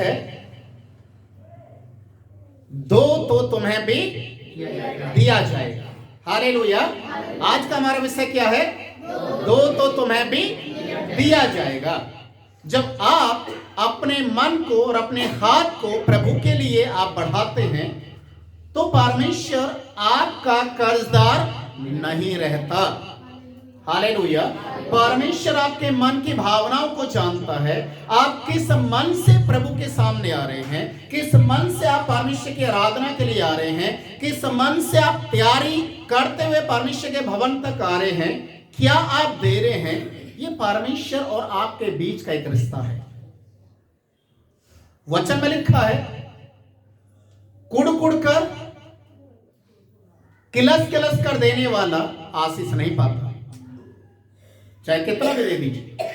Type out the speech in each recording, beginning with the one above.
है, दो तो तुम्हें भी दिया जाएगा। हालेलुया। आज का हमारा विषय क्या है? दो तो तुम्हें भी दिया जाएगा। जब आप अपने मन को और अपने हाथ को प्रभु के लिए आप बढ़ाते हैं तो परमेश्वर आपका कर्जदार नहीं रहता। हालेलुया। परमेश्वर आपके मन की भावनाओं को जानता है। आप किस मन से प्रभु के सामने आ रहे हैं, किस मन से आप परमेश्वर की आराधना के लिए आ रहे हैं, किस मन से आप तैयारी करते हुए परमेश्वर के भवन तक आ रहे हैं, क्या आप दे रहे हैं, ये परमेश्वर और आपके बीच का एक रिश्ता है। वचन में लिखा है, कुड़ कुड़ कर किलस किलस कर देने वाला आशीष नहीं पाता, चाहे कितना भी दे दीजिए।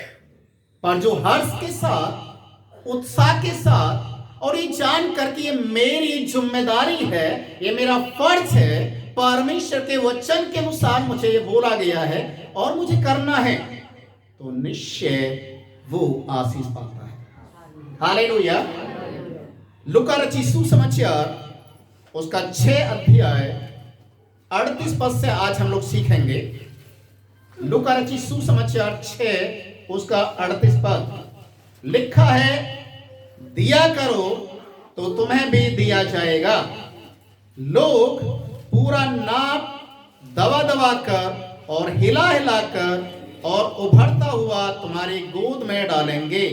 पर जो हर्ष के साथ, उत्साह के साथ और ये जानकर कि ये मेरी जिम्मेदारी है, ये मेरा फर्ज है, परमेश्वर के वचन के अनुसार मुझे ये बोला गया है और मुझे करना है, तो निश्चय वो आशीष पाता है। हालेलुया। लूका रचित सुसमाचार उसका 6 अध्याय 38 पद से आज हम लोग सीखेंगे। लूका रचित सुसमाचार 6 उसका 38 पद लिखा है, दिया करो तो तुम्हें भी दिया जाएगा, लोग पूरा नाप दबा दबा कर और हिला हिला कर और उभरता हुआ तुम्हारी गोद में डालेंगे,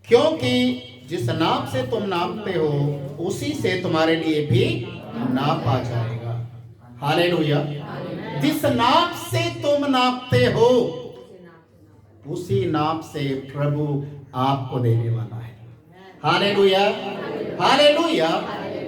क्योंकि जिस नाप से तुम नापते हो उसी से तुम्हारे लिए भी नापा जाएगा। हालेलुया। जिस नाप से तुम नापते हो उसी नाप से प्रभु आपको देने वाला है। हालेलुया। हालेलुया।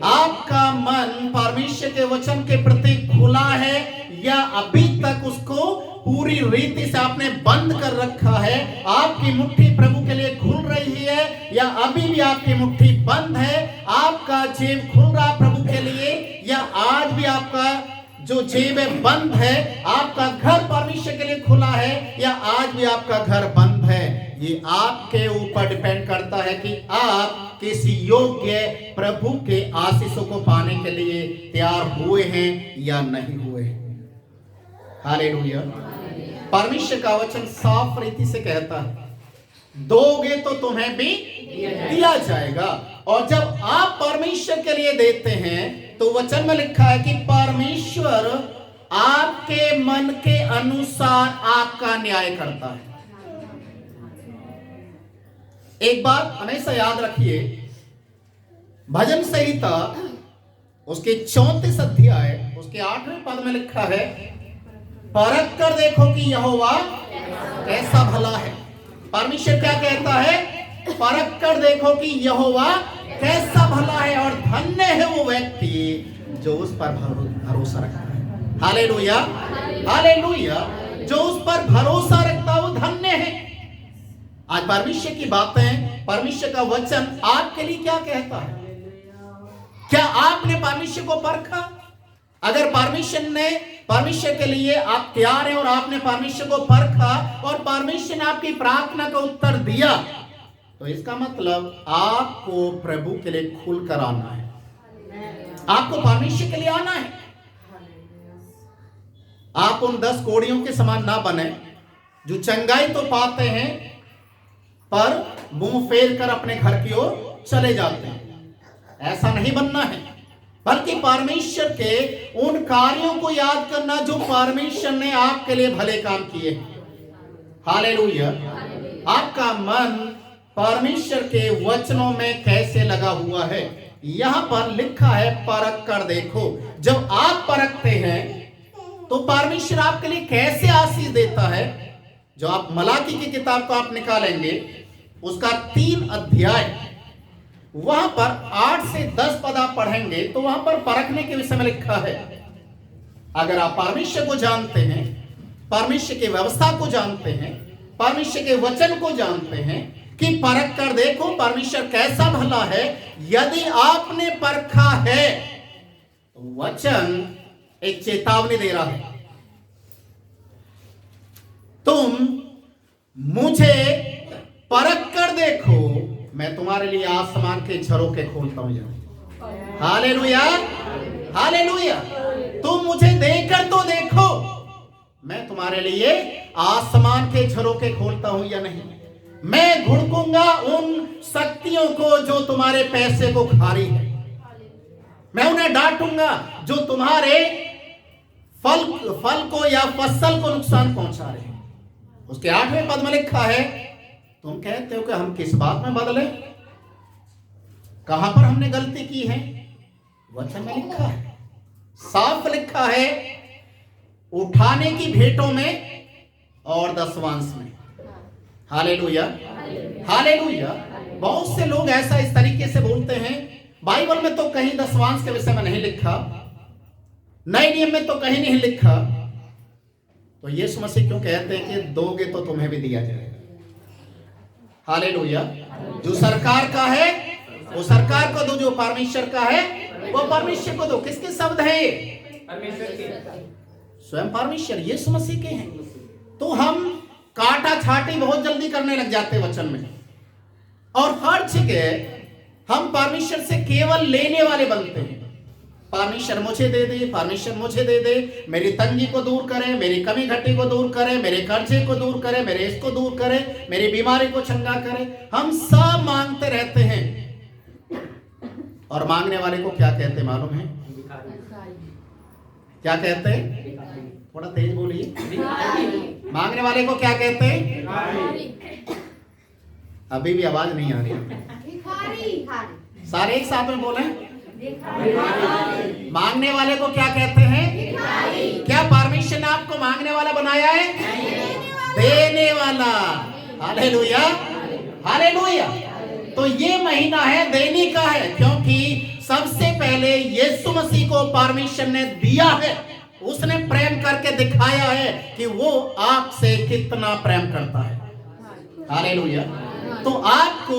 आपका मन परमेश्वर के वचन के प्रति खुला है या अभी तक उसको पूरी रीति से आपने बंद कर रखा है? आपकी मुट्ठी प्रभु के लिए खुल रही है या अभी भी आपकी मुट्ठी बंद है? आपका जेब खुल रहा प्रभु के लिए या आज भी आपका जो जेब है बंद है? आपका घर परमेश्वर के लिए खुला है या आज भी आपका घर बंद है? ये आपके ऊपर डिपेंड करता है कि आप किस योग्य प्रभु के आशीषों को पाने के लिए तैयार हुए हैं या नहीं हुए हैं। हालेलुया। परमेश्वर का वचन साफ रीति से कहता है, दोगे तो तुम्हें भी दिया जाएगा। और जब आप परमेश्वर के लिए देते हैं तो वचन में लिखा है कि परमेश्वर आपके मन के अनुसार आपका न्याय करता है। एक बात हमेशा याद रखिए, भजन संहिता उसके 34 अध्याय उसके 8वें पद में लिखा है, परख कर देखो कि यहोवा कैसा भला है। परमेश्वर क्या कहता है? परख कर देखो कि यहोवा कैसा भला है और धन्य है वो व्यक्ति जो उस पर भरोसा रखता है। हालेलुया। हालेलुया। जो उस पर भरोसा रखता है वो धन्य है। आज परमेश्वर की बातें, परमेश्वर का वचन आपके लिए क्या कहता है? क्या आपने परमेश्वर को परखा? अगर परमेश्वर के लिए आप तैयार हैं और आपने परमेश्वर को परखा और परमेश्वर ने आपकी प्रार्थना का उत्तर दिया, तो इसका मतलब आपको प्रभु के लिए खुलकर आना है, आपको परमेश्वर के लिए आना है। आप उन 10 कोड़ियों के समान ना बने जो चंगाई तो पाते हैं पर मुंह फेर कर अपने घर की ओर चले जाते हैं। ऐसा नहीं बनना है, बल्कि परमेश्वर के उन कार्यों को याद करना जो परमेश्वर ने आपके लिए भले काम किए हैं। हालेलुया। आपका मन परमेश्वर के वचनों में कैसे लगा हुआ है? यहां पर लिखा है, परख कर देखो। जब आप परखते हैं तो परमेश्वर आपके लिए कैसे आशीष देता है? जो आप मलाकी की किताब को आप निकालेंगे, उसका 3 अध्याय, वहां पर 8 से 10 पद आप पढ़ेंगे तो वहां पर परखने के विषय में लिखा है। अगर आप परमेश्वर को जानते हैं, परमेश्वर की व्यवस्था को जानते हैं, परमेश्वर के वचन को जानते हैं कि परख कर देखो परमेश्वर कैसा भला है, यदि आपने परखा है तो वचन एक चेतावनी दे रहा है, तुम मुझे परख कर देखो, मैं तुम्हारे लिए आसमान के झरोखे खोलता हूं। Hallelujah, hallelujah. तुम मुझे देखकर तो देखो, मैं तुम्हारे लिए आसमान के झरोखे खोलता हूं या नहीं। मैं घुड़कूंगा उन शक्तियों को जो तुम्हारे पैसे को खा रही है। मैं उन्हें डांटूंगा जो तुम्हारे फल को या फसल को नुकसान पहुंचा रहे हैं। उसके 8वें पद में लिखा है, तुम कहते हो कि हम किस बात में बदले, कहां पर हमने गलती की है। वचन में लिखा है, साफ लिखा है, उठाने की भेंटों में और दशवांश में। Hallelujah, hallelujah. बहुत से लोग ऐसा इस तरीके से बोलते हैं, बाइबल में तो कहीं दशवांश के विषय में नहीं लिखा, नए नियम में तो कहीं नहीं लिखा, तो यीशु मसीह क्यों कहते हैं कि दोगे तो तुम्हें भी दिया जाएगा। हालेलुया। जो सरकार का है वो सरकार को दो, जो परमेश्वर का है वो परमेश्वर को दो। किसके शब्द हैं ये? परमेश्वर के, स्वयं परमेश्वर यीशु मसीह के हैं। तो हम काटा छाटी बहुत जल्दी करने लग जाते हैं वचन में, और हर जगह हम परमेश्वर से केवल लेने वाले बनते हैं। परमेश्वर मुझे दे दे, परमेश्वर मुझे दे दे, मेरी तंगी को दूर करे, मेरी कमी घटी को दूर करे, मेरे कर्जे को दूर करे, मेरे इसको दूर करे, मेरी बीमारी को चंगा करे। हम सब मांगते रहते हैं, और मांगने वाले को क्या कहते मालूम है? क्या कहते हैं? थोड़ा तेज बोलिए। मांगने वाले को क्या कहते हैं? अभी भी आवाज नहीं आ रही, सारे एक साथ में बोले। मांगने वाले को क्या कहते हैं? क्या परमेश्वर ने आपको मांगने वाला बनाया है? देने वाला। Hallelujah, hallelujah. तो ये महीना है देने का है, क्योंकि सबसे पहले यीशु मसीह को परमेश्वर ने दिया है। उसने प्रेम करके दिखाया है कि वो आपसे कितना प्रेम करता है। हालेलुया। तो आपको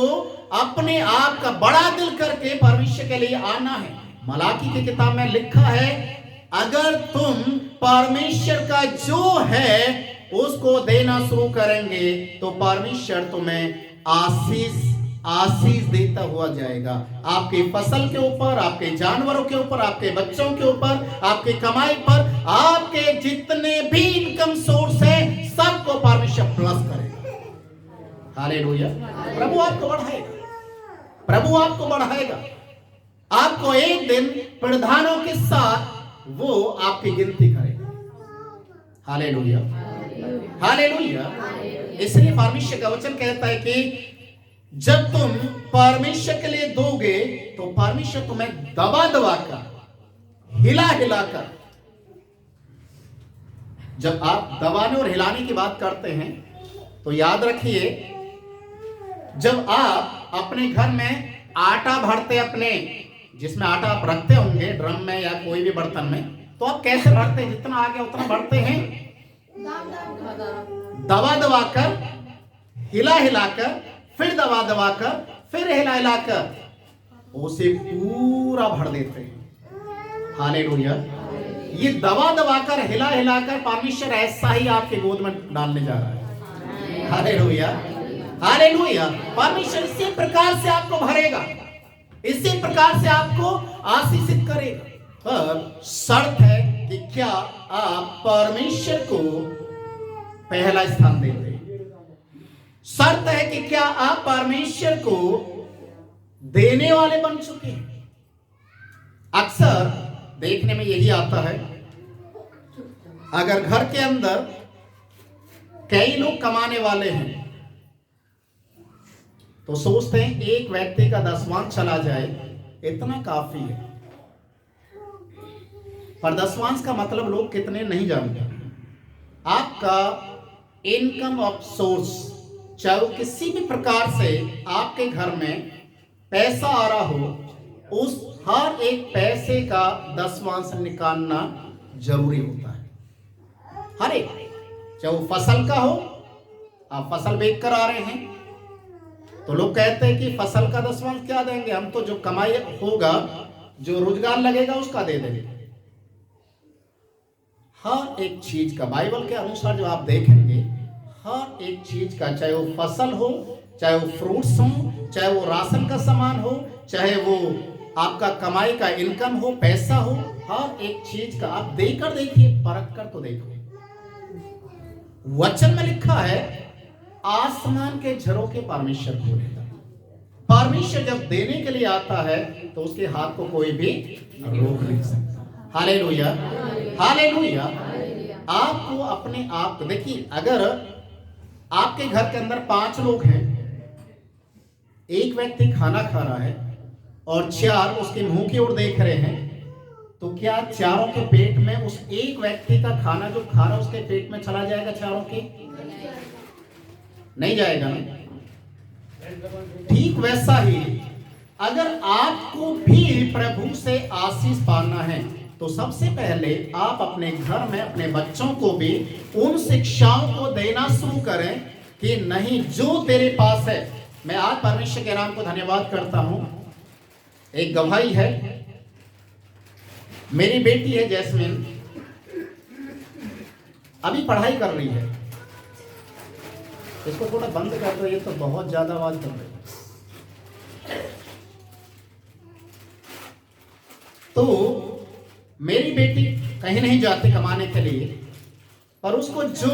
अपने आप का बड़ा दिल करके परमेश्वर के लिए आना है। मलाकी की किताब में लिखा है, अगर तुम परमेश्वर का जो है उसको देना शुरू करेंगे तो परमेश्वर तुम्हें आशीष देता हुआ जाएगा। आपकी फसल के ऊपर, आपके जानवरों के ऊपर, आपके बच्चों के ऊपर, आपकी कमाई पर, आपके जितने भी इनकम सोर्स है सबको परमेश्वर प्लस करेगा। हालेलुया। प्रभु आपको बढ़ाएगा, प्रभु आपको बढ़ाएगा। आपको एक दिन प्रधानों के साथ वो आपकी गिनती करेगा। Hallelujah, hallelujah. इसलिए परमेश्वर का वचन कहता है कि जब तुम परमेश्वर के लिए दोगे तो परमेश्वर तुम्हें दबा दबा कर, हिला हिला कर, जब आप दबाने और हिलाने की बात करते हैं तो याद रखिए, जब आप अपने घर में आटा भरते, अपने जिसमें आटा आप रखते होंगे ड्रम में या कोई भी बर्तन में, तो आप कैसे भरते हैं? जितना आ गया उतना भरते हैं, दबा दबा कर, हिला हिला कर, फिर दबा दबा कर, फिर हिला हिला कर उसे पूरा भर देते हैं। हालेलुया। ये दबा दबा कर, हिला हिला कर परमेश्वर ऐसा ही आपके गोद में डालने जा रहा है। Hallelujah, hallelujah. परमेश्वर इसी प्रकार से आपको भरेगा, इसी प्रकार से आपको आशीषित करेगा। पर शर्त है कि क्या आप परमेश्वर को पहला स्थान देते हैं। शर्त है कि क्या आप परमेश्वर को देने वाले बन चुके हैं। अक्सर देखने में यही आता है, अगर घर के अंदर कई लोग कमाने वाले हैं तो सोचते हैं एक व्यक्ति का दशवांश चला जाए इतना काफी है। पर दशवांश का मतलब लोग कितने नहीं जानते। आपका इनकम ऑफ सोर्स, चाहे वो किसी भी प्रकार से आपके घर में पैसा आ रहा हो, उस हर एक पैसे का दशवांश निकालना जरूरी होता है। हर एक, चाहे वो फसल का हो, आप फसल बेच कर आ रहे हैं तो लोग कहते हैं कि फसल का दशवांश क्या देंगे, हम तो जो कमाई होगा, जो रोजगार लगेगा उसका दे देंगे। हर एक चीज का बाइबल के अनुसार जो आप देखेंगे, हर एक चीज का, चाहे वो फसल हो, चाहे वो फ्रूट्स हो, चाहे वो राशन का सामान हो, चाहे वो आपका कमाई का इनकम हो, पैसा हो, हर एक चीज का आप देकर देखिए, परख कर तो देखो। वचन में लिखा है आसमान के झरोखे परमेश्वर खोलेगा। परमेश्वर जब देने के लिए आता है तो उसके हाथ को कोई भी रोक नहीं सकता। Hallelujah, hallelujah. आपको अपने आप को देखिए, अगर आपके घर के अंदर 5 लोग हैं, एक व्यक्ति खाना खा रहा है और 4 उसके मुंह की ओर देख रहे हैं, तो क्या चारों के पेट में उस एक व्यक्ति का खाना जो खा रहा है उसके पेट में चला जाएगा? चारों के नहीं जाएगा ना। ठीक वैसा ही अगर आपको भी प्रभु से आशीष पाना है तो सबसे पहले आप अपने घर में अपने बच्चों को भी उन शिक्षाओं को देना शुरू करें कि नहीं, जो तेरे पास है। मैं आज परमेश्वर के नाम को धन्यवाद करता हूं। एक गवाही है, मेरी बेटी है जैस्मिन, अभी पढ़ाई कर रही है। इसको थोड़ा बंद कर दो, ये तो बहुत ज्यादा आवाज कर रही है। तो मेरी बेटी कहीं नहीं जाती कमाने के लिए, पर उसको जो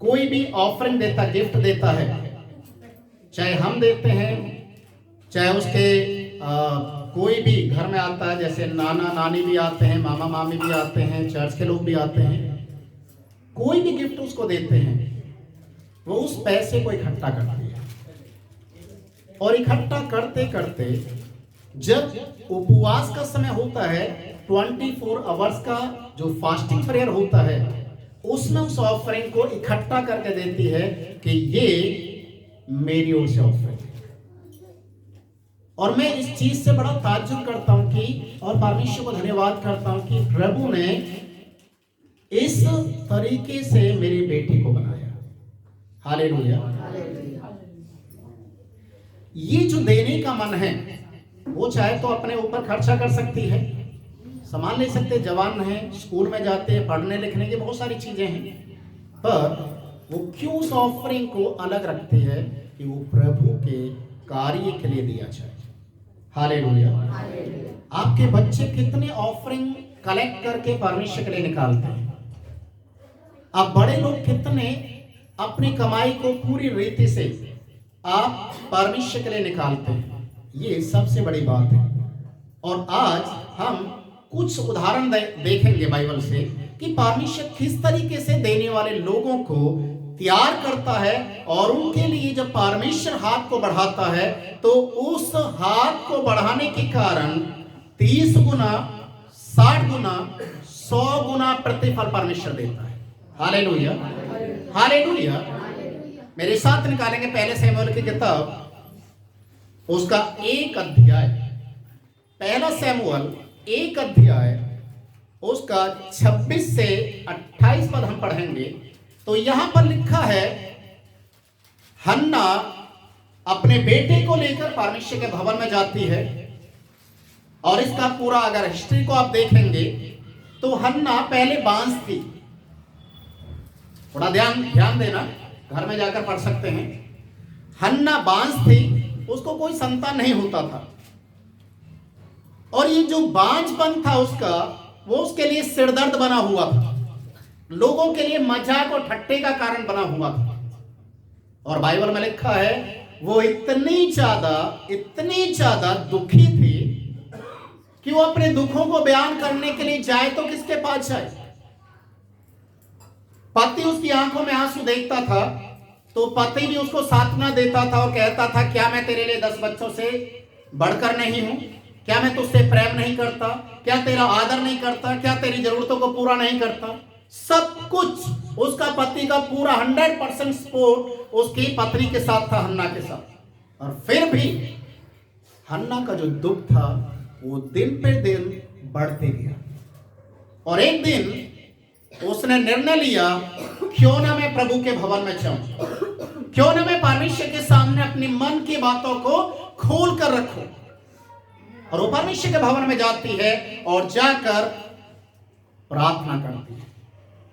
कोई भी ऑफरिंग देता, गिफ्ट देता है, चाहे हम देते हैं, चाहे उसके कोई भी घर में आता है, जैसे नाना नानी भी आते हैं, मामा मामी भी आते हैं, चर्च के लोग भी आते हैं, कोई भी गिफ्ट उसको देते हैं, वो उस पैसे को इकट्ठा करती है। और इकट्ठा करते करते जब उपवास का समय होता है, 24 आवर्स का जो फास्टिंग प्रेयर होता है, उसमें उस ऑफरिंग को इकट्ठा करके देती है कि ये मेरी ओर से ऑफरिंग है। और मैं इस चीज से बड़ा ताज्जुब करता हूं कि, और परमेश्वर को धन्यवाद करता हूं कि प्रभु ने इस तरीके से मेरी बेटी को बनाया। हालेलुया। ये जो देने का मन है, वो चाहे तो अपने ऊपर खर्चा कर सकती है, सामान ले सकते, जवान है, स्कूल में जाते हैं, पढ़ने लिखने की बहुत सारी चीजें हैं, पर वो क्यों उस ऑफरिंग को अलग रखती है कि वो प्रभु के कार्य के लिए दिया जाए। हालेलुया। आपके बच्चे कितने ऑफरिंग कलेक्ट करके परमेश्वर के लिए निकालते हैं? आप बड़े लोग कितने अपनी कमाई को पूरी रीति से आप परमेश्वर के लिए निकालते हैं? ये सबसे बड़ी बात है। और आज हम कुछ उदाहरण देखेंगे बाइबल से कि परमेश्वर किस तरीके से देने वाले लोगों को तैयार करता है, और उनके लिए जब परमेश्वर हाथ को बढ़ाता है तो उस हाथ को बढ़ाने के कारण 30 गुना, 60 गुना, 100 गुना प्रतिफल परमेश्वर देता है। Hallelujah, hallelujah. मेरे साथ निकालेंगे पहले शमूएल की किताब, उसका 1 अध्याय, पहला शमूएल 1 अध्याय, उसका 26 से 28 पद हम पढ़ेंगे। तो यहां पर लिखा है, हन्ना अपने बेटे को लेकर परमेश्वर के भवन में जाती है। और इसका पूरा अगर हिस्ट्री को आप देखेंगे तो हन्ना पहले बांझ थी। थोड़ा ध्यान देना, घर में जाकर पढ़ सकते हैं। हन्ना बांझ थी, उसको कोई संतान नहीं होता था। और ये जो बांझपन था उसका, वो उसके लिए सिरदर्द बना हुआ था, लोगों के लिए मजाक और ठट्टे का कारण बना हुआ था। और बाइबल में लिखा है वो इतनी ज्यादा दुखी थी कि वो अपने दुखों को बयान करने के लिए जाए तो किसके पास जाए? पति उसकी आंखों में आंसू देखता था तो पति भी उसको सांत्वना देता था और कहता था, क्या मैं तेरे लिए 10 बच्चों से बढ़कर नहीं हूं? क्या मैं तुझसे प्रेम नहीं करता? क्या तेरा आदर नहीं करता? क्या तेरी जरूरतों को पूरा नहीं करता? सब कुछ उसका पति का पूरा 100% सपोर्ट उसकी पत्नी के साथ था, हन्ना के साथ। और फिर भी हन्ना का जो दुख था वो दिन पे दिन बढ़ते गया। और एक दिन उसने निर्णय लिया, क्यों ना मैं प्रभु के भवन में जाऊं, क्यों ना मैं परमेश्वर के सामने अपनी मन की बातों को खोल कर रखूं। और वो परमेश्वर के भवन में जाती है और जाकर प्रार्थना करती है।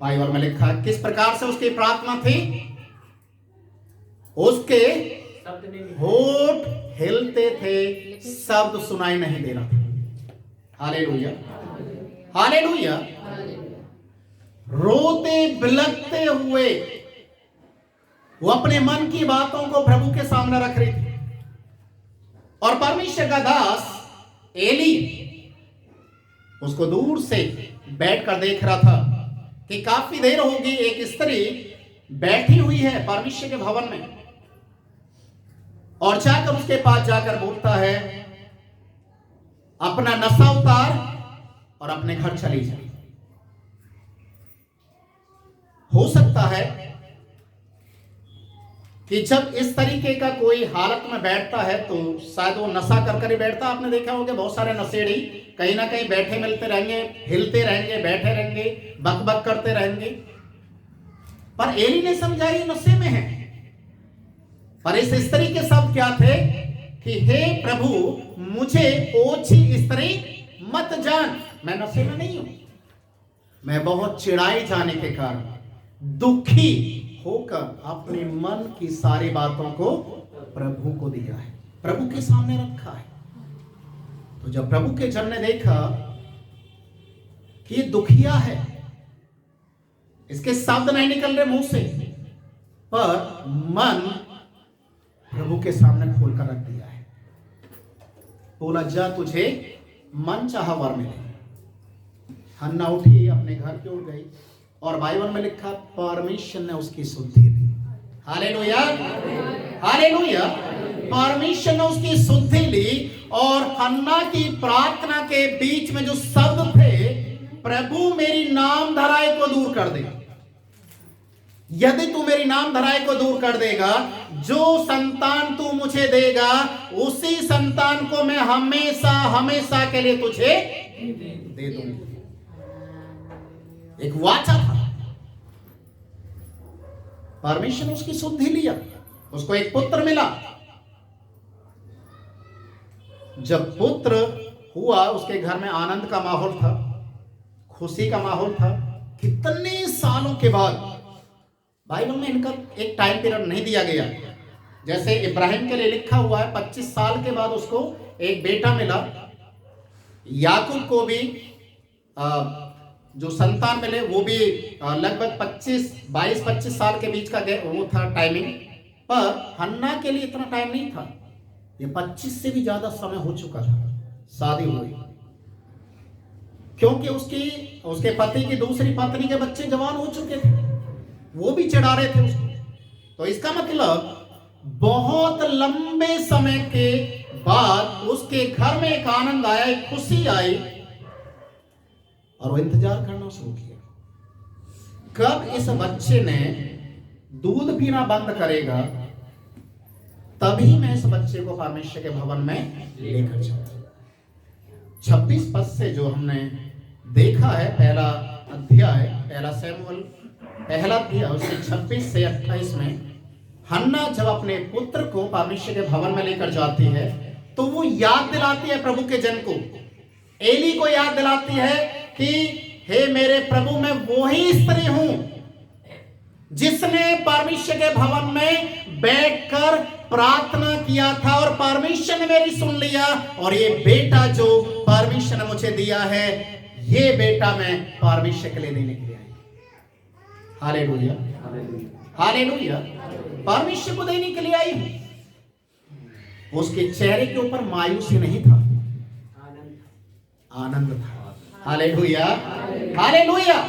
बाइबल में लिखा किस प्रकार से उसकी प्रार्थना थी। उसके शब्द नहीं, होठ हिलते थे, शब्द सुनाई नहीं दे रहा था। Hallelujah, hallelujah. रोते बिलखते हुए वो अपने मन की बातों को प्रभु के सामने रख रही थी। और परमेश्वर का दास एली उसको दूर से बैठकर देख रहा था कि काफी देर होगी एक स्त्री बैठी हुई है परमेश्वर के भवन में, और जाकर उसके पास जाकर बोलता है, अपना नशा उतार और अपने घर चली जा। हो सकता है कि जब इस तरीके का कोई हालत में बैठता है तो शायद वो नशा कर कर ही बैठता। आपने देखा होगा बहुत सारे नशेड़ी कहीं ना कहीं बैठे मिलते रहेंगे, हिलते रहेंगे, बैठे रहेंगे, बक बक करते रहेंगे। पर एली ने समझा ये नशे में है। पर इस स्त्री के शब्द क्या थे कि हे प्रभु, मुझे ओछी स्त्री मत जान, मैं नशे में नहीं हूं। मैं बहुत चिढ़ाई जाने के कारण दुखी होकर अपने मन की सारी बातों को प्रभु को दिया है, प्रभु के सामने रखा है। तो जब प्रभु के जन ने देखा कि ये दुखिया है, इसके शब्द नहीं निकल रहे मुंह से, पर मन प्रभु के सामने खोलकर रख दिया है। बोला, जा तुझे मन चाहा वर मिले। हन्ना उठी, अपने घर की ओर गई, और बाइबल में लिखा परमेश्वर ने उसकी शुद्धि दी। Hallelujah, hallelujah. परमेश्वर ने उसकी शुद्धि ली, और हन्ना की प्रार्थना के बीच में जो शब्द थे, प्रभु मेरी नाम धराई को दूर कर दे। यदि तू मेरी नाम धराई को दूर कर देगा, जो संतान तू मुझे देगा, उसी संतान को मैं हमेशा हमेशा के लिए तुझे दे दूंगा। एक वाचा था। परमेश्वर ने उसकी शुद्धि लिया, उसको एक पुत्र मिला। जब पुत्र हुआ, उसके घर में आनंद का माहौल था, खुशी का माहौल था। कितने सालों के बाद, बाइबल में इनका एक टाइम पीरियड नहीं दिया गया। जैसे इब्राहिम के लिए लिखा हुआ है 25 साल के बाद उसको एक बेटा मिला। याकूब को भी जो संतान मिले वो भी लगभग 22-25 साल के बीच का वो था टाइमिंग। पर हन्ना के लिए इतना टाइम नहीं था, ये 25 से भी ज्यादा समय हो चुका था शादी हुई, क्योंकि उसके पति की दूसरी पत्नी के बच्चे जवान हो चुके थे, वो भी चढ़ा रहे थे उसको। तो इसका मतलब बहुत लंबे समय के बाद उसके घर में एक आनंद आया, एक खुशी आई, और वो इंतजार करना शुरू किया, कब इस बच्चे ने दूध पीना बंद करेगा, तभी मैं इस बच्चे को परमेश्वर के भवन में लेकर जाऊंगा। 26 पद से जो हमने देखा है, पहला अध्याय, पहला शमूएल पहला अध्याय, उससे 26 से 28 में हन्ना जब अपने पुत्र को परमेश्वर के भवन में लेकर जाती है, तो वो याद दिलाती है प्रभु के जन को, एली को याद दिलाती है कि हे मेरे प्रभु, मैं वही स्त्री हूं जिसने परमेश्वर के भवन में बैठकर प्रार्थना किया था, और परमेश्वर ने मेरी सुन लिया, और ये बेटा जो परमेश्वर ने मुझे दिया है, ये बेटा मैं परमेश्वर के लिए देने के लिए आई। Hallelujah, hallelujah. परमेश्वर को देने के लिए आई हूं। उसके चेहरे के ऊपर मायूसी नहीं था, आनंद था। Hallelujah, hallelujah.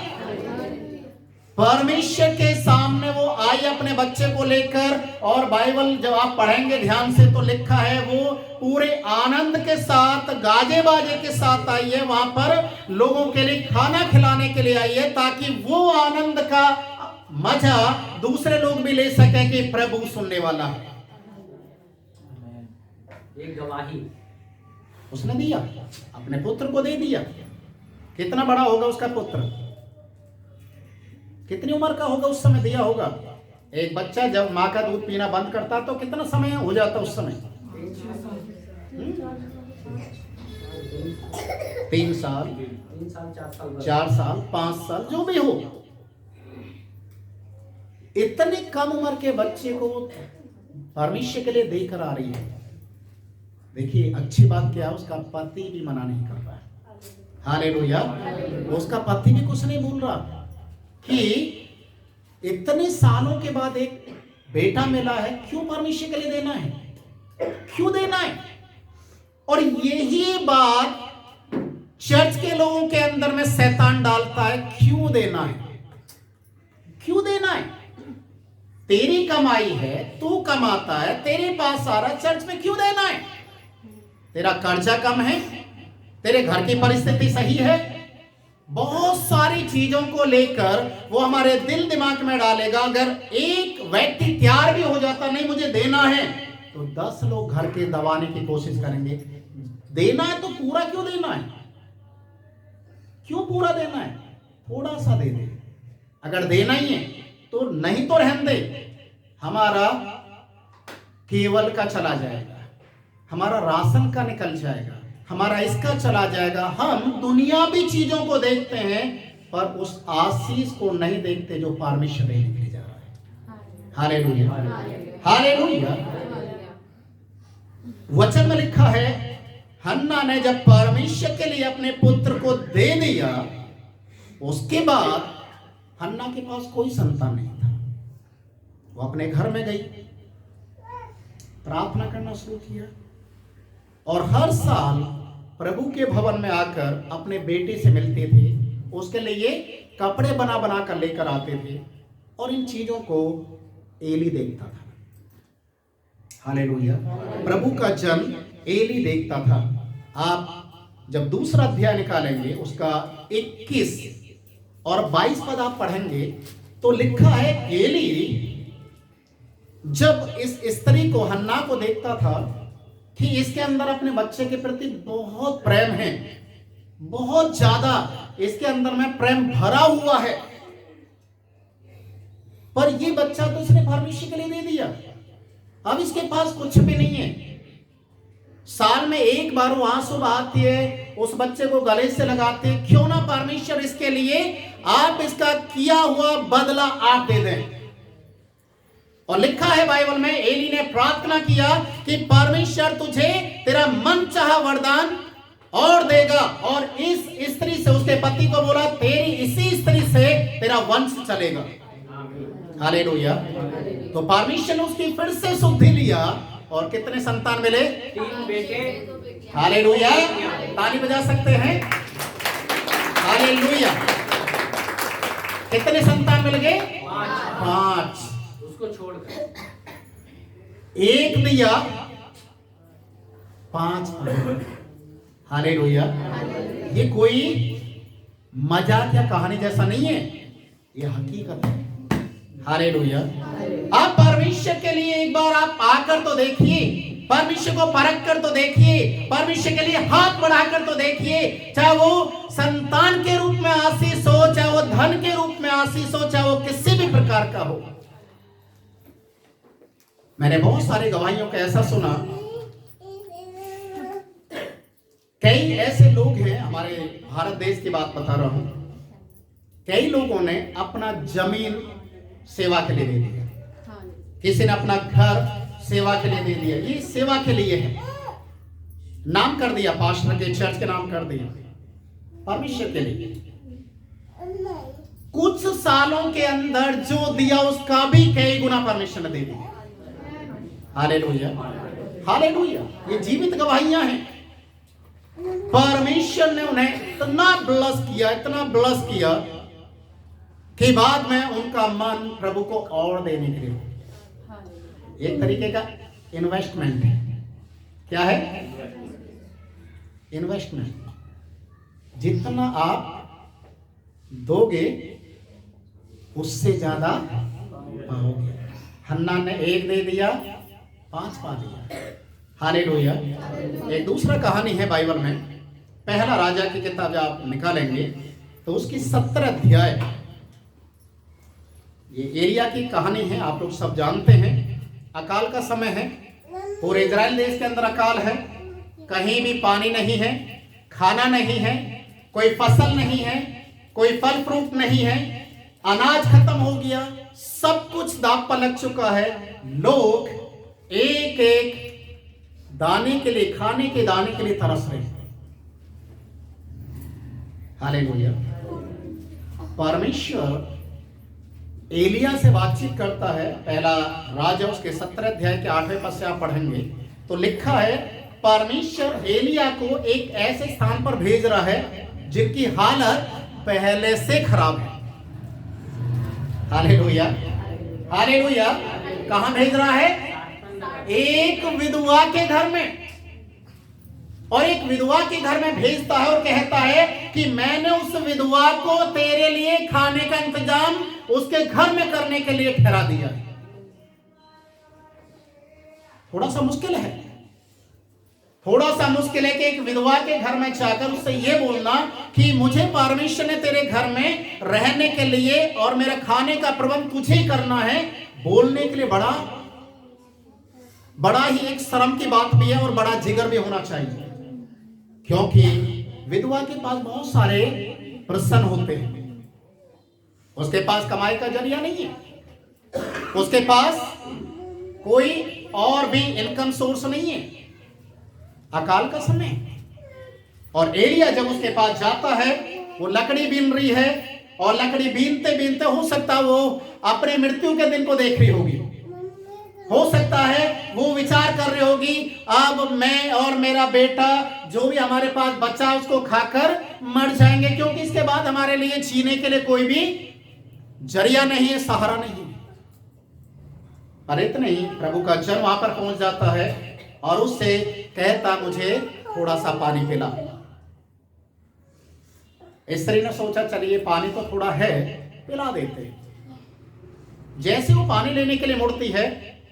परमेश्वर के सामने वो आई अपने बच्चे को लेकर, और बाइबल जब आप पढ़ेंगे ध्यान से तो लिखा है वो पूरे आनंद के साथ, गाजे बाजे के साथ आई है। वहां पर लोगों के लिए खाना खिलाने के लिए आई है, ताकि वो आनंद का मजा दूसरे लोग भी ले सके कि प्रभु सुनने वाला है। एक गवाही उसने दिया, अपने पुत्र को दे दिया। कितना बड़ा होगा उसका पुत्र, कितनी उम्र का होगा उस समय दिया होगा। एक बच्चा जब माँ का दूध पीना बंद करता तो कितना समय हो जाता उस समय? 3 साल, 4 साल, 5 साल, जो भी हो। इतने कम उम्र के बच्चे को परमेश्वर के लिए देकर आ रही है। देखिए अच्छी बात क्या है, उसका पति भी मना नहीं कर रहा है। हालेलुया। उसका पति भी कुछ नहीं बोल रहा कि इतने सालों के बाद एक बेटा मिला है, क्यों परमेश्वर के लिए देना है, क्यों देना है। और यही बात चर्च के लोगों के अंदर में शैतान डालता है, क्यों देना है, क्यों देना है। तेरी कमाई है, तू कमाता है, तेरे पास आ रहा, चर्च में क्यों देना है। तेरा कर्जा कम है, तेरे घर की परिस्थिति सही है, बहुत सारी चीजों को लेकर वो हमारे दिल दिमाग में डालेगा। अगर एक व्यक्ति तैयार भी हो जाता नहीं मुझे देना है, तो 10 लोग घर के दबाने की कोशिश करेंगे। देना है तो पूरा क्यों देना है, क्यों पूरा देना है, थोड़ा सा दे दे। अगर देना ही है तो नहीं तो रहने दे, हमारा केवल का चला जाएगा, हमारा राशन का निकल जाएगा, हमारा इसका चला जाएगा। हम दुनियावी चीजों को देखते हैं पर उस आशीष को नहीं देखते जो परमेश्वर देने के लिए जा रहा है। Hallelujah, hallelujah. वचन में लिखा है, हन्ना ने जब परमेश्वर के लिए अपने पुत्र को दे दिया, उसके बाद हन्ना के पास कोई संतान नहीं था। वो अपने घर में गई, प्रार्थना करना शुरू किया और हर साल प्रभु के भवन में आकर अपने बेटे से मिलते थे, उसके लिए कपड़े बना बना कर लेकर आते थे और इन चीजों को एली देखता था। हालेलुया। प्रभु का जन्म एली देखता था। आप जब दूसरा अध्याय निकालेंगे उसका 21 और 22 पद आप पढ़ेंगे तो लिखा है, एली जब इस स्त्री को, हन्ना को देखता था कि इसके अंदर अपने बच्चे के प्रति बहुत प्रेम है, बहुत ज्यादा इसके अंदर में प्रेम भरा हुआ है, पर ये बच्चा तो इसने परमेश्वर के लिए दे दिया, अब इसके पास कुछ भी नहीं है। साल में एक बार वो आंसू बहाती है, उस बच्चे को गले से लगाते हैं, क्यों ना परमेश्वर इसके लिए आप इसका किया हुआ बदला आप दे दें। और लिखा है बाइबल में, एली ने प्रार्थना किया कि परमेश्वर तुझे तेरा मन चाहा वरदान और देगा, और इस स्त्री से, उसके पति को बोला, तेरी इसी स्त्री से तेरा वंश चलेगा। हालेलुया। तो परमेश्वर ने उसकी फिर से शुद्धि लिया और कितने संतान मिले, 3 बेटे। हालेलुया। ताली बजा सकते हैं, हालेलुया। कितने संतान मिल गए, 5। उसको छोड़कर एक दिया, 5 हालेलुया। ये कोई मजाक या कहानी जैसा नहीं है, ये हकीकत है। हालेलुया। आप परमेश्वर के लिए एक बार आप आकर तो देखिए, परमेश्वर को परख कर तो देखिए, परमेश्वर के लिए हाथ बढ़ाकर तो देखिए, चाहे वो संतान के रूप में आशीष हो, चाहे वो धन के रूप में आशीष हो, चाहे वो किसी भी प्रकार का हो। मैंने बहुत सारे गवाहियों का ऐसा सुना, कई ऐसे लोग हैं, हमारे भारत देश की बात बता रहा हूं, कई लोगों ने अपना जमीन सेवा के लिए दे दिया, किसी ने अपना घर सेवा के लिए दे दिया, ये सेवा के लिए है, नाम कर दिया, पास्टर के, चर्च के नाम कर दिया, परमेश्वर के लिए। कुछ सालों के अंदर जो दिया उसका भी कई गुना परमेश्वर ने दे दिया। Hallelujah, hallelujah. ये जीवित गवाहियां हैं। परमेश्वर ने उन्हें इतना ब्लेस किया, इतना ब्लेस किया कि बाद में उनका मन प्रभु को और देने के लिए, एक तरीके का इन्वेस्टमेंट है। क्या है? इन्वेस्टमेंट। जितना आप दोगे उससे ज्यादा पाओगे। हन्ना ने 1 दे दिया, 5 पा दिया। हालेलुया। एक दूसरा कहानी है बाइबल में, पहला राजा की किताब आप निकालेंगे तो उसकी 17 अध्याय, ये एलिया की कहानी है, आप लोग सब जानते हैं। अकाल का समय है, पूरे इजराइल देश के अंदर अकाल है, कहीं भी पानी नहीं है, खाना नहीं है, कोई फसल नहीं है, कोई फल फ्रूट नहीं है, अनाज खत्म हो गया, सब कुछ दांव पर लग चुका है। लोग एक एक दाने के लिए, खाने के दाने के लिए तरस रहे हैं। हालेलुया। परमेश्वर एलिया से बातचीत करता है। पहला राजा उसके 17 अध्याय के 8वें पद से आप पढ़ेंगे तो लिखा है, परमेश्वर एलिया को एक ऐसे स्थान पर भेज रहा है जिनकी हालत पहले से खराब है। Hallelujah, hallelujah. कहां भेज रहा है? एक विधवा के घर में। और एक विधवा के घर में भेजता है और कहता है कि मैंने उस विधवा को तेरे लिए खाने का इंतजाम उसके घर में करने के लिए ठहरा दिया। थोड़ा सा मुश्किल है, थोड़ा सा मुश्किल है कि एक विधवा के घर में जाकर उससे यह बोलना कि मुझे परमेश्वर ने तेरे घर में रहने के लिए और मेरा खाने का प्रबंध तुझे ही करना है। बोलने के लिए बड़ा ही एक शर्म की बात भी है और बड़ा जिगर भी होना चाहिए, क्योंकि विधवा के पास बहुत सारे प्रश्न होते हैं। उसके पास कमाई का जरिया नहीं है, उसके पास कोई और भी इनकम सोर्स नहीं है, अकाल का समय। और एलिया जब उसके पास जाता है, वो लकड़ी बीन रही है और लकड़ी बीनते बीनते हो सकता है वो अपने मृत्यु के दिन को देख रही होगी। हो सकता है वो विचार कर रही होगी, अब मैं और मेरा बेटा जो भी हमारे पास बच्चा उसको खाकर मर जाएंगे, क्योंकि इसके बाद हमारे लिए जीने के लिए कोई भी जरिया नहीं है, सहारा नहीं है। पर इतना ही, प्रभु का जन वहां पर पहुंच जाता है और उससे कहता मुझे थोड़ा सा पानी पिला। स्त्री ने सोचा चलिए पानी तो थोड़ा है, पिला देते। जैसे वो पानी लेने के लिए मुड़ती है,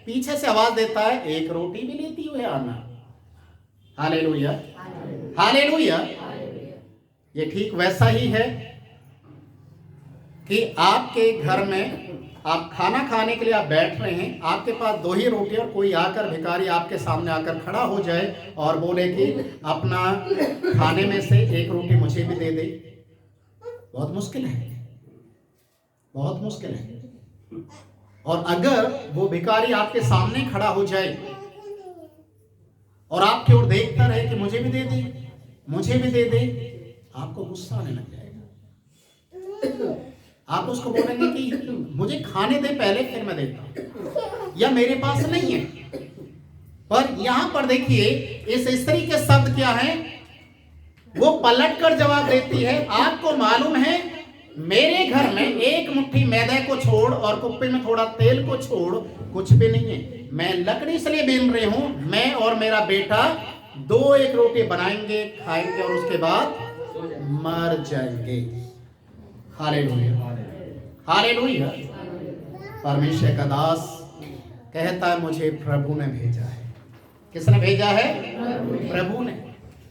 पीछे से आवाज देता है, एक रोटी भी लेती हुए आना। Hallelujah, hallelujah. ये ठीक वैसा ही है कि आपके घर में आप खाना खाने के लिए आप बैठ रहे हैं, आपके पास 2 ही रोटी और कोई आकर भिखारी आपके सामने आकर खड़ा हो जाए और बोले कि अपना खाने में से एक रोटी मुझे भी दे दे। बहुत मुश्किल है, बहुत मुश्किल है। और अगर वो भिखारी आपके सामने खड़ा हो जाए और आपकी ओर देखता रहे कि मुझे भी दे दे, मुझे भी दे दे, आपको गुस्सा आने लग जाएगा। आप उसको बोलेंगे कि मुझे खाने दे पहले, फिर मैं देता हूं, या मेरे पास नहीं है। पर यहां पर देखिए इस स्त्री के शब्द क्या हैं, वो पलटकर जवाब देती है, आपको मालूम है मेरे घर में एक मुट्ठी मैदे को छोड़ और कुप्पे में थोड़ा तेल को छोड़ कुछ भी नहीं है। मैं लकड़ी इसलिए बीन रही हूं, मैं और मेरा बेटा 2-1 रोटी बनाएंगे, खाएंगे और उसके बाद मर जाएंगे। Hallelujah, hallelujah. परमेश्वर का दास कहता है मुझे प्रभु ने भेजा है। किसने भेजा है? प्रभु ने।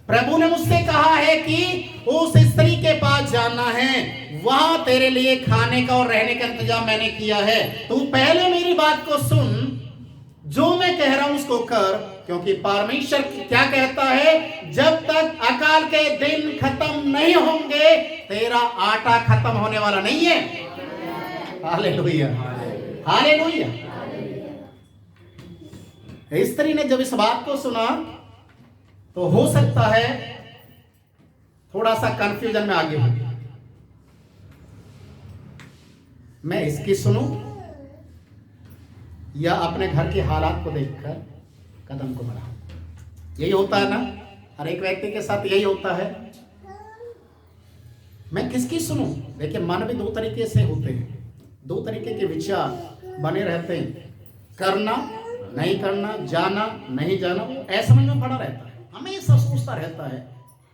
प्रभु ने मुझसे कहा है कि उस स्त्री के पास जाना है, वहां तेरे लिए खाने का और रहने का इंतजाम मैंने किया है। तू पहले मेरी बात को सुन, जो मैं कह रहा हूं उसको कर, क्योंकि परमेश्वर क्या कहता है, जब तक अकाल के दिन खत्म नहीं होंगे तेरा आटा खत्म होने वाला नहीं है। Hallelujah, hallelujah. स्त्री ने जब इस बात को सुना तो हो सकता है थोड़ा सा कंफ्यूजन में आगे होगी, मैं इसकी सुनूं या अपने घर के हालात को देखकर कदम को बढ़ाऊं। यही होता है ना, हर एक व्यक्ति के साथ यही होता है। मैं किसकी सुनूं? देखिए मन भी 2 तरीके से होते हैं, 2 तरीके के विचार बने रहते हैं, करना नहीं करना, जाना नहीं जाना, ऐसा में पड़ा रहता है, हमेशा सोचता रहता है।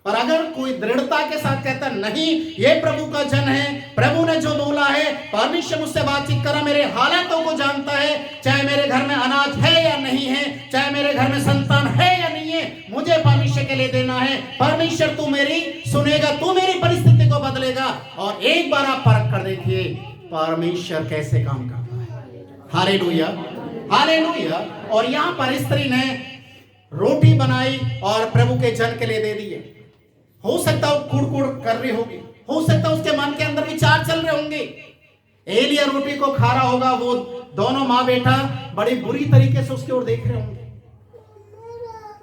पर अगर कोई दृढ़ता के साथ कहता नहीं ये प्रभु का जन है, प्रभु ने जो बोला है, परमेश्वर मुझसे बातचीत करा, मेरे हालातों को जानता है, चाहे मेरे घर में अनाज है या नहीं है, चाहे मेरे घर में संतान है या नहीं है, मुझे परमेश्वर के लिए देना है। परमेश्वर तू मेरी सुनेगा, तू मेरी परिस्थिति को बदलेगा। और एक बार आप परख कर देखिए परमेश्वर कैसे काम करता है। Hallelujah, hallelujah. और यहां पर स्त्री ने रोटी बनाई और प्रभु के जन के लिए दे दी है। हो सकता है वो कुड़कुड़ कर रही होगी, हो सकता है उसके मन के अंदर विचार चल रहे होंगे एलिया रोटी को खा रहा होगा, वो दोनों माँ बेटा बड़ी बुरी तरीके से उसकी ओर देख रहे होंगे।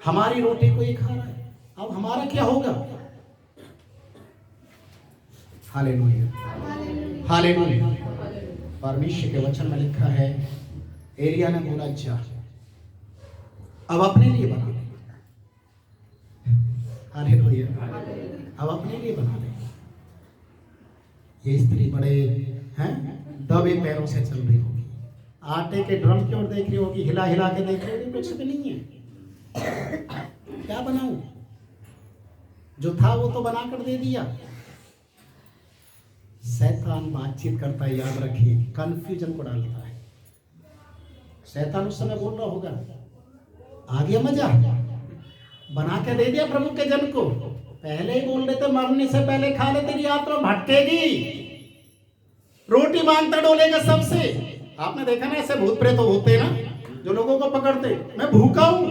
हमारी रोटी को ये खा रहा है, अब हमारा क्या होगा? Hallelujah, hallelujah. परमेश्वर के वचन में लिखा है, एलिया ने बोला जा अब अपने लिए बना ले। हालेलुया, अब अपने लिए बना ले। ये स्त्री बड़े हैं दबे पैरों से चल रही होगी, आटे के ड्रम की ओर देख रही होगी, हिला हिला के देख रही होगी, कुछ भी नहीं है। क्या बनाऊं? जो था वो तो बना कर दे दिया। शैतान बातचीत करता है, याद रखिए, कंफ्यूजन को डालता है। शैतान उस समय बोल रहा होगा, आ गया मजा, बना के दे दिया प्रभु के जन को, पहले ही बोल देते मरने से पहले खा ले, तेरी आत्मा भटकेगी, रोटी मांगता डोलेगा सबसे। आपने देखा ना ऐसे भूत प्रेत होते ना जो लोगों को पकड़ते, मैं भूखा हूं।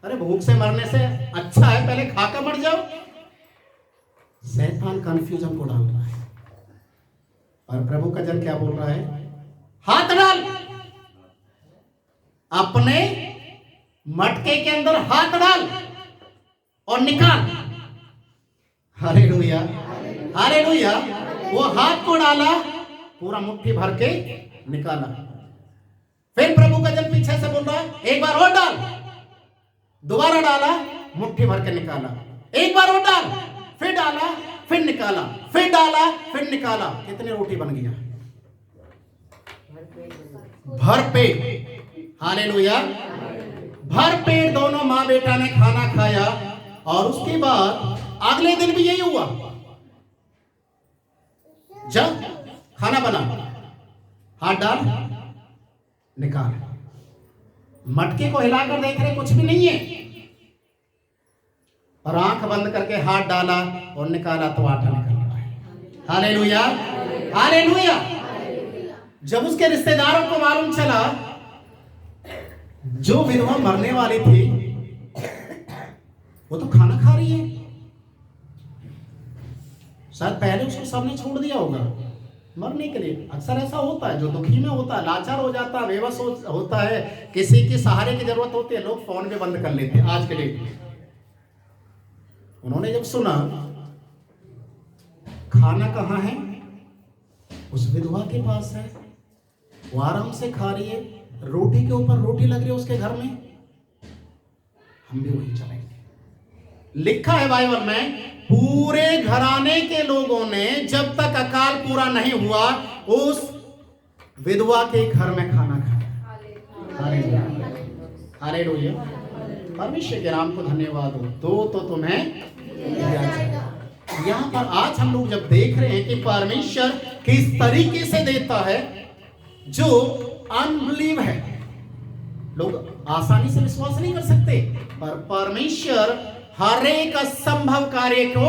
अरे भूख से मरने से अच्छा है पहले खाकर मर जाओ। शैतान कंफ्यूजन को डाल रहा है और प्रभु का जन क्या बोल रहा है? हाथ डाल, अपने मटके के अंदर हाथ डाल और निकाल। Hallelujah, hallelujah. वो हाथ को डाला, पूरा मुट्ठी भर के निकाला। फिर प्रभु का जन पीछे से बोल रहा है, एक बार और डाल। दोबारा डाला, मुट्ठी भर के निकाला। एक बार और डाल, फिर डाला, फिर निकाला, फिर डाला, फिर निकाला। कितनी रोटी बन गया? भर पेट। हालेलुया, भर पेट दोनों माँ बेटा ने खाना खाया। और उसके बाद अगले दिन भी यही हुआ। जब खाना बना, हाथ डाल, निकाल, मटके को हिलाकर देख रहे कुछ भी नहीं है, और आंख बंद करके हाथ डाला और निकाला तो आटा निकल रहा है। Hallelujah, hallelujah. जब उसके रिश्तेदारों को मालूम चला, जो विधवा मरने वाली थी वो तो खाना खा रही है, शायद पहले उसको सबने छोड़ दिया होगा मरने के लिए। अक्सर ऐसा होता है, जो दुखी में होता है, लाचार हो जाता है, बेबस होता है, किसी के सहारे की जरूरत होती है, लोग फोन पे बंद कर लेते हैं आज के डेट में। उन्होंने जब सुना खाना कहाँ है, उस विधवा के पास है, वो आराम से खा रही है, रोटी के ऊपर रोटी लग रही है उसके घर में, हम भी वहीं चलेंगे। लिखा है बाइबल में, पूरे घराने के लोगों ने जब तक अकाल पूरा नहीं हुआ उस विधवा के घर में खाना खाया। Hallelujah, hallelujah. परमेश्वर के नाम को धन्यवाद हो। दो तो तुम्हें दिया जाएगा। यहाँ पर आज हम लोग जब देख रहे हैं कि परमेश्वर किस तरीके से देता है, जो अनबिलीव है, लोग आसानी से विश्वास नहीं कर सकते, पर परमेश्वर हर एक असंभव कार्य को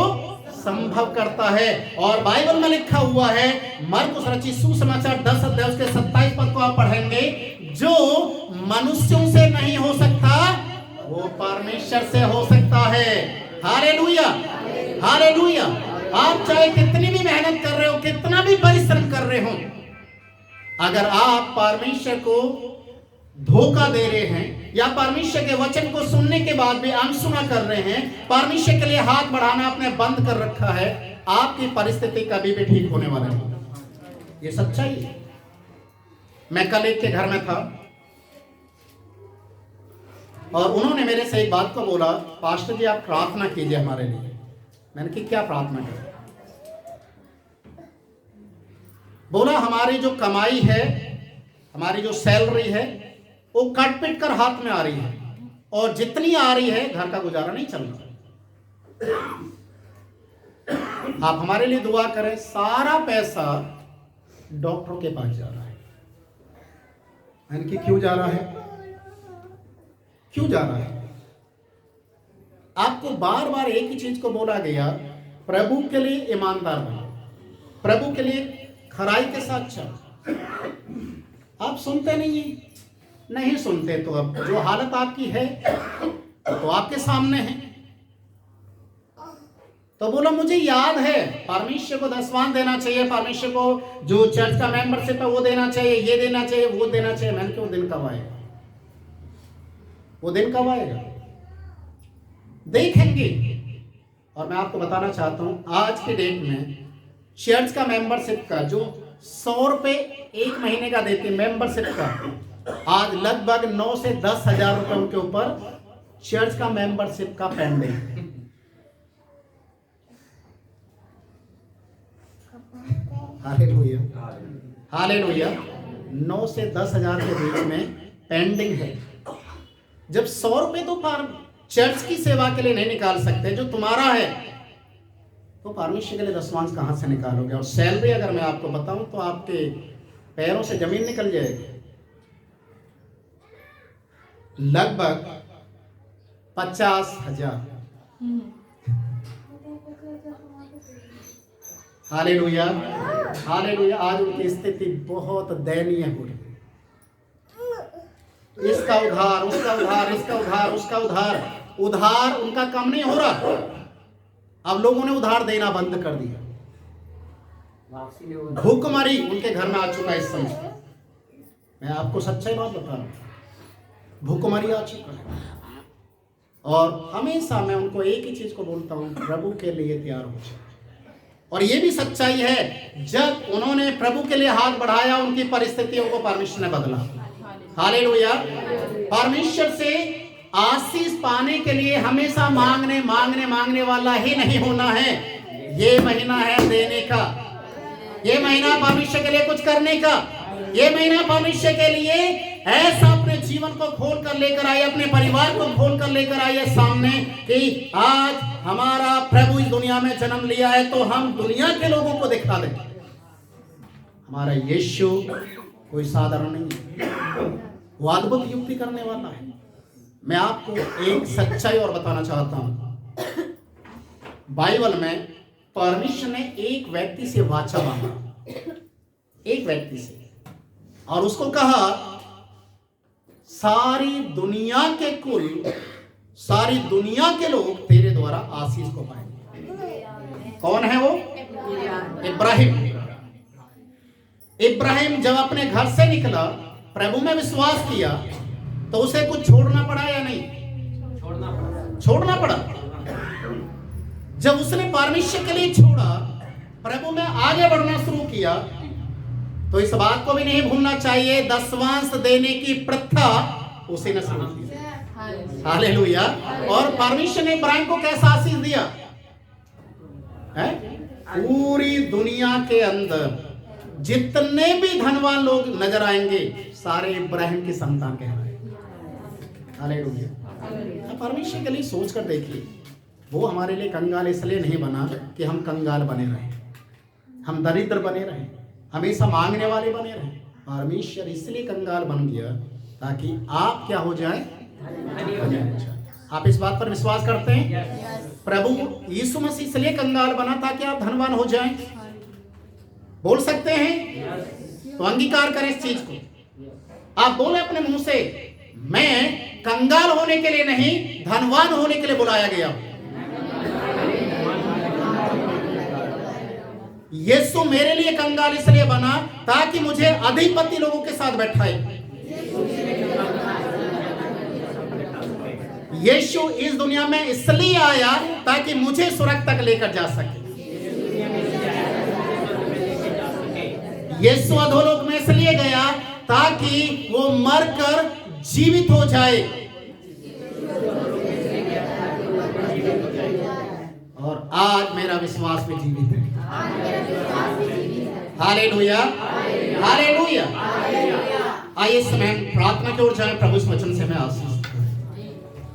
संभव करता है। और बाइबल में लिखा हुआ है, मरकुस रचित सुसमाचार 10 अध्याय उसके 27 पद को आप पढ़ेंगे, जो मनुष्यों से नहीं हो सकता वो परमेश्वर से हो सकता है। Hallelujah, hallelujah. आप चाहे कितनी भी मेहनत कर रहे हो, कितना भी परिश्रम कर रहे हो, अगर आप परमेश्वर को धोखा दे रहे हैं या परमेश्वर के वचन को सुनने के बाद भी अनसुना कर रहे हैं, परमेश्वर के लिए हाथ बढ़ाना आपने बंद कर रखा है, आपकी परिस्थिति कभी भी ठीक होने वाला नहीं। ये सच्चाई है। मैं कल एक के घर में था और उन्होंने मेरे से एक बात को बोला, पास्टर जी आप प्रार्थना कीजिए हमारे लिए। मैंने कि क्या प्रार्थना करें? बोला हमारी जो कमाई है, हमारी जो सैलरी है, वो कट पिट कर हाथ में आ रही है, और जितनी आ रही है घर का गुजारा नहीं चल रहा। आप हमारे लिए दुआ करें। सारा पैसा डॉक्टरों के पास जा रहा है। मैंने कि क्यों जा रहा है? क्यों जा रहा है? आपको बार बार एक ही चीज को बोला गया, प्रभु के लिए ईमानदार बनो, प्रभु के लिए खराई के साथ चलो। आप सुनते नहीं सुनते तो अब जो हालत आपकी है तो आपके सामने है। तो बोला मुझे याद है परमेश्वर को दसवां देना चाहिए, परमेश्वर को जो चर्च का मेंबरशिप है वो देना चाहिए, ये देना चाहिए, वो देना चाहिए। मैंने कहा वो दिन कब आएगा, वो दिन कब आएगा, देखेंगे। और मैं आपको बताना चाहता हूं आज के डेट में चर्च का मेंबरशिप का जो 100 रुपए एक महीने का देते मेंबरशिप का, आज लगभग 9 से 10 हजार रुपए उनके ऊपर चर्च का मेंबरशिप का पेंडिंग। Hallelujah, hallelujah. 9 से 10 हजार के बीच में पेंडिंग है। जब 100 रुपए तो चर्च की सेवा के लिए नहीं निकाल सकते जो तुम्हारा है, तो परमेश्वर के लिए दसवांश कहां से निकालोगे? और सैलरी अगर मैं आपको बताऊं तो आपके पैरों से जमीन निकल जाएगी। लगभग 50,000। Hallelujah, hallelujah. आज उनकी स्थिति बहुत दयनीय हो रही है। इसका उधार, उसका उधार, इसका उधार, उसका उधार, उधार उनका कम नहीं हो रहा। अब लोगों ने उधार देना बंद कर दिया। भूखमरी उनके घर में आ चुका है इस समय। मैं आपको सच्चाई बात बता रहा हूं, भूखमरी आ चुका है। और हमेशा मैं उनको एक ही चीज को बोलता हूं, प्रभु के लिए तैयार हो जाए। और ये भी सच्चाई है, जब उन्होंने प्रभु के लिए हाथ बढ़ाया उनकी परिस्थितियों को परमेश्वर ने बदला। हालेलुया। परमेश्वर से आशीष पाने के लिए हमेशा मांगने वाला ही नहीं होना है। ये महीना है देने का, ये महीना परमेश्वर के लिए कुछ करने का, ये महीना परमेश्वर के लिए ऐसा अपने जीवन को खोल कर लेकर आइए, अपने परिवार को खोल कर लेकर आइए सामने कि आज हमारा प्रभु इस दुनिया में जन्म लिया है, तो हम दुनिया के लोगों को दिखा दें हमारा यीशु कोई साधारण नहीं है, वो अद्भुत युक्ति करने वाला है। मैं आपको एक सच्चाई और बताना चाहता हूं। बाइबल में परमेश्वर ने एक व्यक्ति से वाचा बांधा, एक व्यक्ति से, और उसको कहा सारी दुनिया के कुल, सारी दुनिया के लोग तेरे द्वारा आशीष को पाएंगे। कौन है वो? इब्राहिम। इब्राहिम जब अपने घर से निकला, प्रभु में विश्वास किया, तो उसे कुछ छोड़ना पड़ा या नहीं? छोड़ना पड़ा। जब उसने परमेश्वर के लिए छोड़ा, प्रभु में आगे बढ़ना शुरू किया, तो इस बात को भी नहीं भूलना चाहिए, दसवांश देने की प्रथा उसी ने शुरू की। हालेलुया। और परमेश्वर ने इब्राहिम को कैसा आशीष दिया है? पूरी दुनिया के अंदर जितने भी धनवान लोग नजर आएंगे, सारे इब्राहिम की संतान कहलाएंगे। हालेलुया। परमेश्वर के लिए सोच कर देखिए, वो हमारे लिए कंगाल इसलिए नहीं बना कि हम कंगाल बने रहे, हम दरिद्र बने रहे, हमेशा मांगने वाले बने रहे। परमेश्वर इसलिए कंगाल बन गया ताकि आप क्या हो जाए? आप इस बात पर विश्वास करते हैं? प्रभु यीशु मसीह इसलिए कंगाल बना ताकि आप धनवान हो जाएं। बोल सकते हैं? तो अंगीकार करें इस चीज को। आप बोले अपने मुंह से, मैं कंगाल होने के लिए नहीं, धनवान होने के लिए बुलाया गया। यीशु मेरे लिए कंगाल इसलिए बना ताकि मुझे अधिपति लोगों के साथ बैठाए। यीशु इस दुनिया में इसलिए आया ताकि मुझे स्वर्ग तक लेकर जा सके। यीशु अधोलोक में इसलिए गया ताकि वो मरकर जीवित हो जाए, और आज मेरा विश्वास भी जीवित है। Hallelujah, hallelujah. आइए समय प्रार्थना की ओर जाएं। प्रभु इस वचन से मैं आशीष